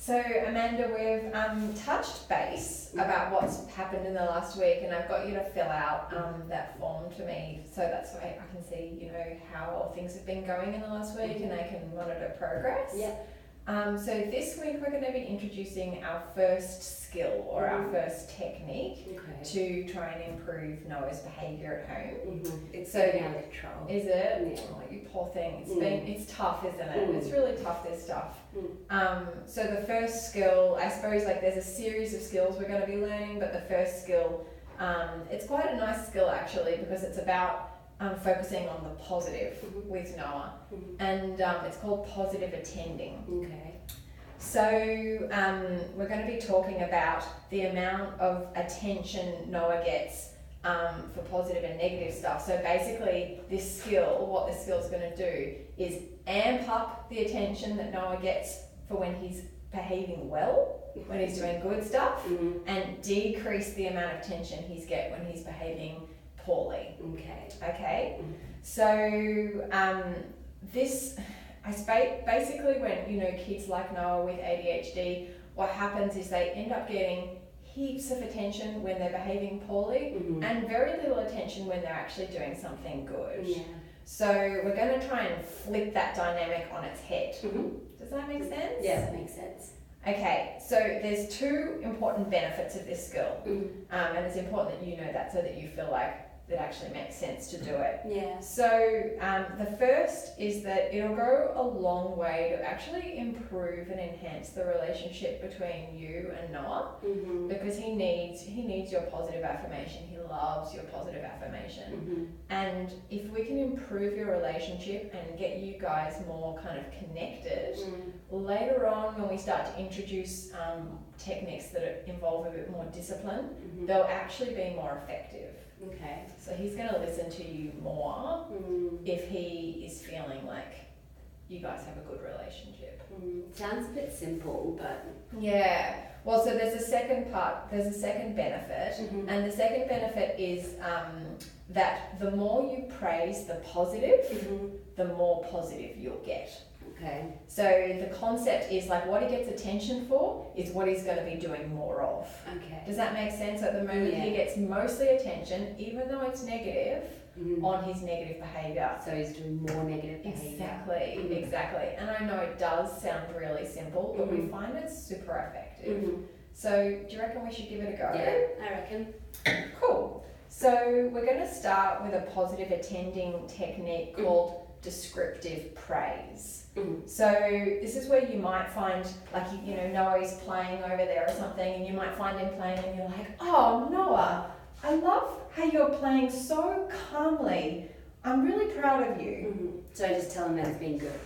So Amanda, we've touched base about what's happened in the last week, and I've got you to fill out that form to me, so that's why I can see, you know, how things have been going in the last week, and I can monitor progress. Yeah. So this week we're going to be introducing our first skill or our first technique to try and improve Noah's behaviour at home. It's so getting out of control. Is it? Yeah. Oh, you poor thing. It's tough, isn't it? It's really tough, this stuff. So the first skill, I suppose, like there's a series of skills we're going to be learning, but the first skill, it's quite a nice skill actually, because it's about focusing on the positive with Noah, and it's called positive attending. Okay. So we're going to be talking about the amount of attention Noah gets for positive and negative stuff. So basically this skill, what this skill is going to do is amp up the attention that Noah gets for when he's behaving well, when he's doing good stuff, and decrease the amount of attention he's get when he's behaving poorly. Okay. So this, basically when, you know, kids like Noah with ADHD, what happens is they end up getting heaps of attention when they're behaving poorly and very little attention when they're actually doing something good. Yeah. So we're going to try and flip that dynamic on its head. Does that make sense? Yeah, that makes sense. Okay, so there's two important benefits of this skill, and it's important that you know that so that you feel like it actually makes sense to do it. Yeah. So the first is that it'll go a long way to actually improve and enhance the relationship between you and Noah, because he needs your positive affirmation. He loves your positive affirmation. And if we can improve your relationship and get you guys more kind of connected, later on when we start to introduce techniques that involve a bit more discipline, they'll actually be more effective. Okay. So he's going to listen to you more if he is feeling like you guys have a good relationship. Sounds a bit simple, but... Yeah. Well, so there's a second benefit, and the second benefit is that the more you praise the positive, the more positive you'll get. Okay. So the concept is like what he gets attention for is what he's going to be doing more of. Okay. Does that make sense? At the moment he gets mostly attention, even though it's negative, on his negative behaviour. So he's doing more negative behaviour. Exactly. And I know it does sound really simple, but we find it's super effective. So do you reckon we should give it a go? Yeah, I reckon. Cool. So we're going to start with a positive attending technique called descriptive praise. So this is where you might find, like, you know, Noah's playing over there or something, and you might find him playing and you're like, oh, Noah, I love how you're playing so calmly. I'm really proud of you. So I just tell him that he's being good.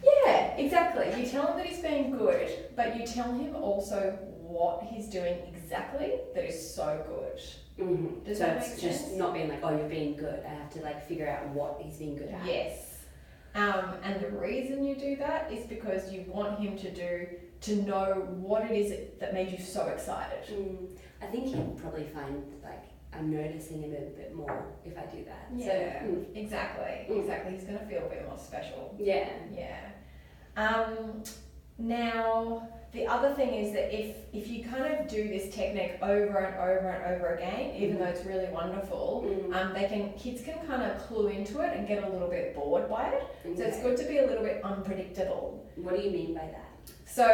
Yeah, exactly. You tell him that he's being good, but you tell him also what he's doing exactly that is so good. Does that make sense? So it's just not being like, oh, you're being good. I have to like figure out what he's being good at. Yes. And the reason you do that is because you want him to know what it is that made you so excited. I think he'll probably find like I'm noticing him a bit more if I do that. Yeah, so, exactly. He's going to feel a bit more special. Yeah. Now, the other thing is that if you kind of do this technique over and over and over again, even though it's really wonderful, kids can kind of clue into it and get a little bit bored by it. So it's good to be a little bit unpredictable. What do you mean by that? So,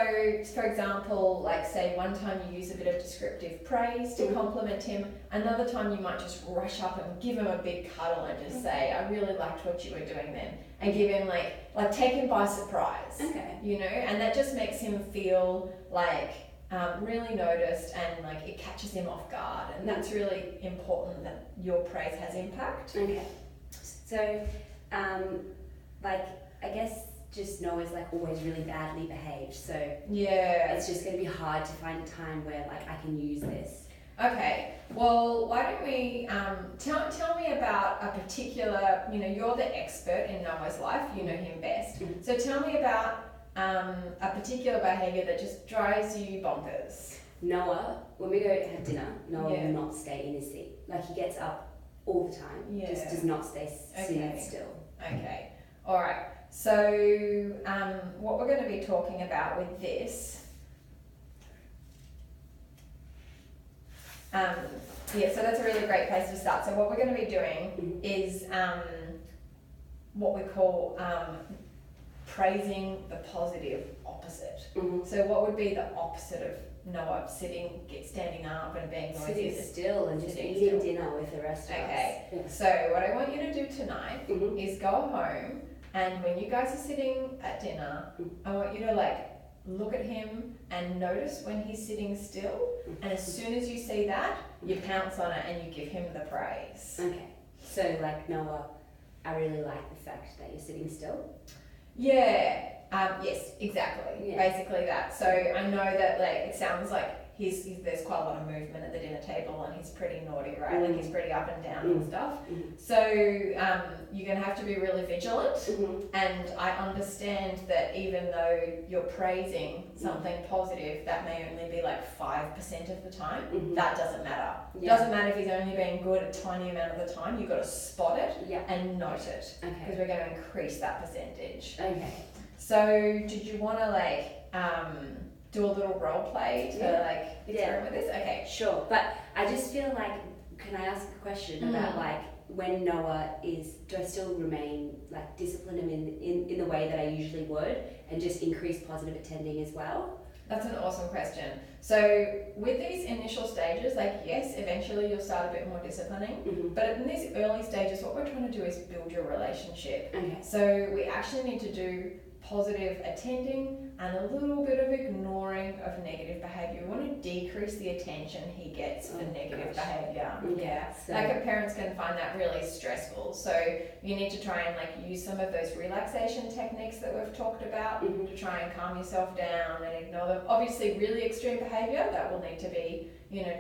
for example, like say one time you use a bit of descriptive praise to compliment him, another time you might just rush up and give him a big cuddle and just say, I really liked what you were doing then, and give him like take him by surprise. Okay. You know, and that just makes him feel like really noticed, and like it catches him off guard, and that's really important that your praise has impact. Okay. So, like I guess just Noah's like always really badly behaved, so it's just going to be hard to find a time where like I can use this. Okay, well, why don't we tell me about a particular, you know, you're the expert in Noah's life, you know him best, so tell me about a particular behaviour that just drives you bonkers. Noah, when we go to have dinner, Noah will not stay in his seat. Like he gets up all the time, just does not stay seated still. Okay, alright. So what we're going to be talking about with this So that's a really great place to start. So what we're going to be doing is what we call praising the positive opposite. So what would be the opposite of Noah standing up and being noisy? Sitting still and just eating dinner with the rest of us. Okay. So what I want you to do tonight is go home, and when you guys are sitting at dinner, I want you to look at him and notice when he's sitting still, and as soon as you see that, you pounce on it and you give him the praise. Okay. So Noah, I really like the fact that you're sitting still. Yeah. Yes, exactly. Yeah. Basically that. So I know that it sounds like there's quite a lot of movement at the dinner table, and he's pretty naughty, right? He's pretty up and down and stuff. So you're going to have to be really vigilant. And I understand that even though you're praising something positive, that may only be 5% of the time. That doesn't matter. Yeah. Doesn't matter if he's only being good a tiny amount of the time. You've got to spot it and note it. Okay. Because we're going to increase that percentage. Okay. So did you want to do a little role play to experiment with this? Okay. Sure. But I just feel can I ask a question about when Noah do I still remain discipline him in the way that I usually would, and just increase positive attending as well? That's an awesome question. So with these initial stages, yes, eventually you'll start a bit more disciplining, but in these early stages, what we're trying to do is build your relationship. Okay. So we actually need to do positive attending and a little bit of ignoring of negative behaviour. We want to decrease the attention he gets for negative behaviour. Okay. Yeah. So Parents can find that really stressful. So you need to try and use some of those relaxation techniques that we've talked about to try and calm yourself down and ignore them. Obviously really extreme behaviour, that will need to be,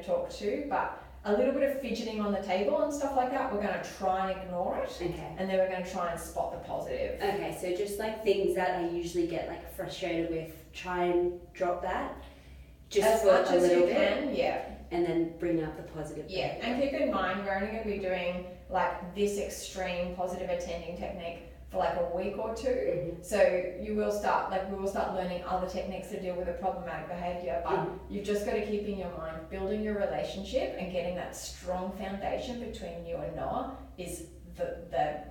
talked to, but a little bit of fidgeting on the table and stuff like that, we're going to try and ignore it. Okay. And then we're going to try and spot the positive. Okay, so just things that I usually get frustrated with, try and drop that. Just as for much a as little you bit, can, yeah. And then bring up the positive. Yeah, and keep in mind, we're only going to be doing this extreme positive attending technique for a week or two. So we will start learning other techniques to deal with a problematic behaviour, but you've just got to keep in your mind building your relationship and getting that strong foundation between you and Noah is the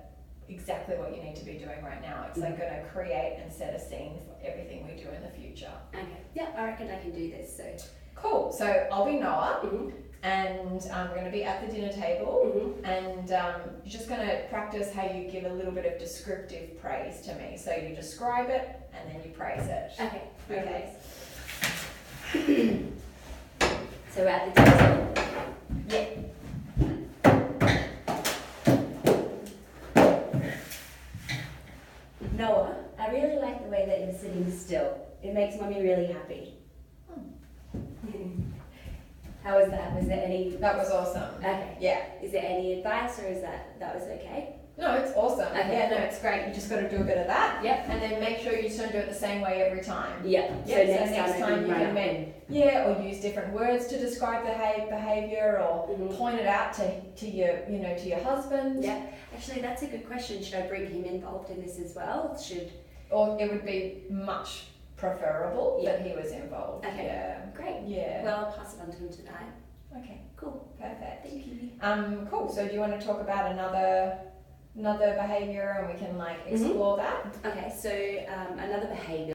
exactly what you need to be doing right now. It's going to create and set a scene for everything we do in the future. Okay. Yeah, I reckon I can do this. So cool. So I'll be Noah. And we're going to be at the dinner table, and you're just going to practice how you give a little bit of descriptive praise to me. So you describe it and then you praise it. Okay. Okay. So we're at the dinner table. Yeah. Noah, I really like the way that you're sitting still. It makes Mummy really happy. How was that? Was there any... That was awesome. Okay. Yeah. Is there any advice, or is that was okay? No, it's awesome. Okay. Yeah, no, it's great. You just got to do a bit of that. Yep. And then make sure you don't do it the same way every time. Yeah. So next time you can or use different words to describe the behaviour, or point it out to your husband. Yeah. Actually, that's a good question. Should I bring him involved in this as well? Or it would be much preferable that he was involved. Okay. Yeah. Great. Yeah. Well, I'll pass it on to him tonight. Okay. Cool. Perfect. Thank you. Cool. So do you want to talk about another behaviour, and we can explore that? Okay. So another behaviour